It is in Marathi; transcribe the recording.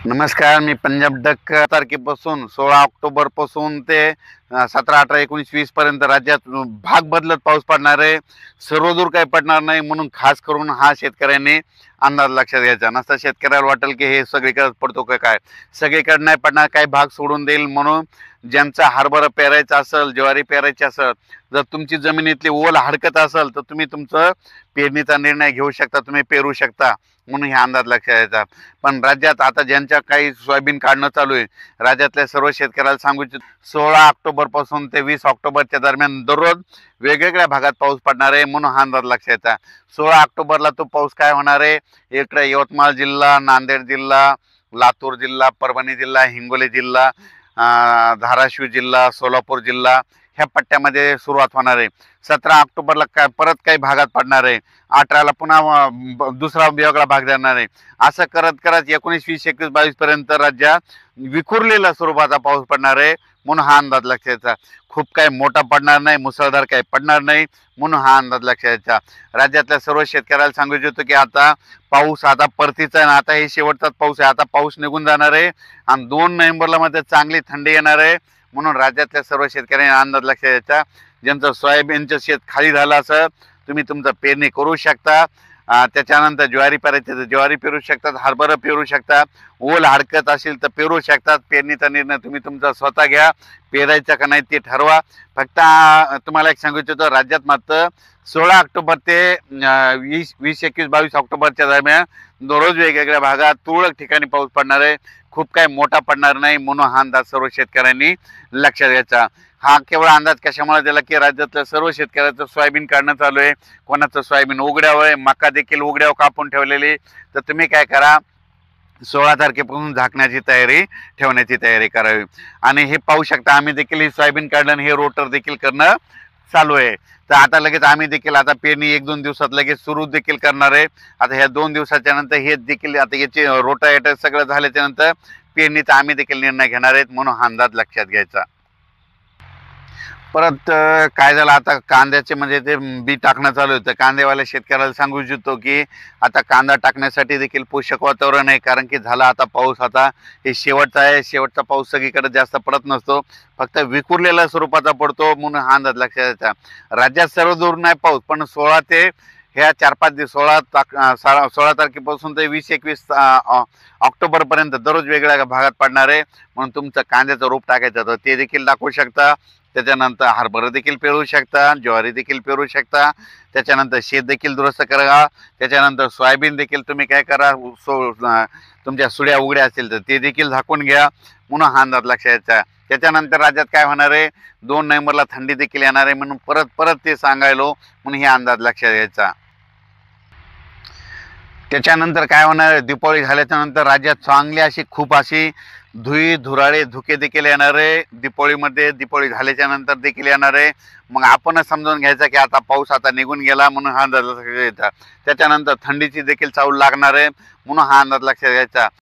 नमस्कार, मी पंजाब डक तारखेपासून 16 ऑक्टोबर पासून ते 17, 18, 19, 20 पर्यंत राज्यात भाग बदलत पाऊस पडणार आहे. सर्वदूर काही पडणार नाही म्हणून खास करून हा शेतकऱ्यांनी अंदाज लक्षात घ्यायचा. नसता शेतकऱ्याला वाटेल की हे सगळीकडे पडतो का काय. सगळीकडे नाही पडणार, काही भाग सोडून देईल. म्हणून ज्यांचा हरभरा पेरायचा असेल, ज्वारी पेरायची असेल, जर तुमची जमिनीतली ओल हडकत असेल तर तुम्ही तुमचं पेरणीचा निर्णय घेऊ शकता, तुम्ही पेरू शकता. म्हणून हे अंदाज लक्षात घ्यायचा. पण राज्यात आता ज्यांच्या काही सोयाबीन काढणं चालू आहे, राज्यातल्या सर्व शेतकऱ्याला सांगू इच्छितो 16 ऑक्टोबर पासून ते 20 ऑक्टोबरच्या दरम्यान दररोज वेगवेगळ्या भागात पाऊस पडणार आहे. म्हणून हा अंदाज लक्षात घ्यायचा. 16 ऑक्टोबरला तो पाऊस काय होणार आहे, इकडे यवतमाळ जिल्हा, नांदेड जिल्हा, लातूर जिल्हा, परभणी जिल्हा, हिंगोली जिल्हा, धाराशिव जिल्हा, सोलापूर जिल्हा ह्या पट्ट्यामध्ये सुरुवात होणार आहे. 17 ऑक्टोबरला काय परत काही भागात पडणार आहे. 18ला पुन्हा दुसरा वेगळा भाग देणार आहे. असं करत करत 19, 20, 21, 22 पर्यंत राज्यात विखुरलेला स्वरूपाचा पाऊस पडणार आहे. म्हणून हा अंदाज लक्षात घ्यायचा. खूप काही मोठा पडणार नाही, मुसळधार काही पडणार नाही. म्हणून हा अंदाज लक्षात घ्यायचा. राज्यातल्या सर्व शेतकऱ्याला सांगू इच्छितो की आता पाऊस आता परतीचा आहे. आता हे शेवटचाच पाऊस आहे. आता पाऊस निघून जाणार आहे आणि 2 नोव्हेंबरला मध्ये चांगली थंडी येणार आहे. म्हणून राज्यातल्या सर्व शेतकऱ्यांनी अंदाज लक्षात घ्यायचा. ज्यांचं सोयाबीनचं शेत खाली झालं असं तुम्ही तुमचं पेरणी करू शकता. त्याच्यानंतर ज्वारी पेरायची तर ज्वारी पेरू शकतात, हरभरा पेरू शकता. ओल हडकत असेल तर पेरू शकतात. पेरणीचा निर्णय तुम्ही तुमचा स्वतः घ्या. पेरायचा का नाही ते ठरवा. फक्त तुम्हाला एक सांगू इच्छितो, राज्यात मात्र 16 ऑक्टोबर ते 20, 21, 22 ऑक्टोबरच्या दरम्यान दररोज वेगवेगळ्या भागात तुरळक ठिकाणी पाऊस पडणार आहे. खूप काही मोठा पडणार नाही. म्हणून हा अंदाज सर्व शेतकऱ्यांनी लक्षात घ्यायचा. हा केवळ अंदाज कशामुळे दिला की राज्यातल्या सर्व शेतकऱ्याचं सोयाबीन काढणं चालू आहे. कोणाचं सोयाबीन उघड्यावर आहे, मका देखील उघड्यावर कापून ठेवलेली. तर तुम्ही काय करा, 16 तारखेपासून झाकण्याची तयारी ठेवण्याची तयारी करावी. आणि हे पाहू शकता, आम्ही देखील हे सोयाबीन काढलं आणि हे रोटर देखील करणं चालू आहे. तर आता लगेच आम्ही देखील आता पेरणी 1-2 दिवसात लगेच सुरू देखील करणार आहे. आता ह्या 2 दिवसाच्या नंतर हे देखील आता याचे रोटावेटर सगळं झाल्याच्या नंतर पेरणीचा आम्ही देखील निर्णय घेणार आहेत. म्हणून हा अंदाज लक्षात घ्यायचा. परत काय झालं, आता कांद्याचे म्हणजे ते बी टाकणं चालू होतं. कांदेवाल्या शेतकऱ्याला सांगू इच्छितो की आता कांदा टाकण्यासाठी देखील पोषक वातावरण आहे. कारण की झाला आता पाऊस, आता हे शेवटचा आहे. शेवटचा पाऊस सगळीकडे जास्त पडत नसतो, फक्त विखुरलेल्या स्वरूपाचा पडतो. म्हणून हा अंदाज लक्षात घ्यायचा. राज्यात सर्व दूर नाही पाऊस, पण 16 ते ह्या 4-5 दिवस 16 तारखेपासून ते 20-21 ऑक्टोबरपर्यंत दररोज वेगळ्या भागात पडणार आहे. म्हणून तुमचं कांद्याचं रोप टाकायचं तर ते देखील दाखवू शकता. त्याच्यानंतर हरभरा देखील पेरू शकता, ज्वारी देखील पेरू शकता. त्याच्यानंतर शेत देखील दुरुस्त करा. त्याच्यानंतर सोयाबीन देखील तुम्ही काय करा, तुमच्या सुड्या उघड्या असतील तर ते देखील झाकून घ्या. म्हणून हा अंदाज लक्षात घ्यायचा. त्याच्यानंतर राज्यात काय होणार आहे, 2 नोव्हेंबरला थंडी देखील येणार आहे. म्हणून परत परत ते सांगायलो. म्हणून हे अंदाज लक्षात घ्यायचा. त्याच्यानंतर काय होणार, दीपावली झाल्याच्या नंतर राज्यात चांगली अशी खूप अशी धुराळे धुके देखील येणार आहे. दिपावली झाल्याच्या नंतर देखील येणार आहे. मग आपणच समजून घ्यायचं की आता पाऊस आता निघून गेला. म्हणून हा अंदाज लक्षात घ्यायचा. त्याच्यानंतर थंडीची देखील चाहूल लागणार आहे. म्हणून हा अंदाज लक्षात घ्यायचा.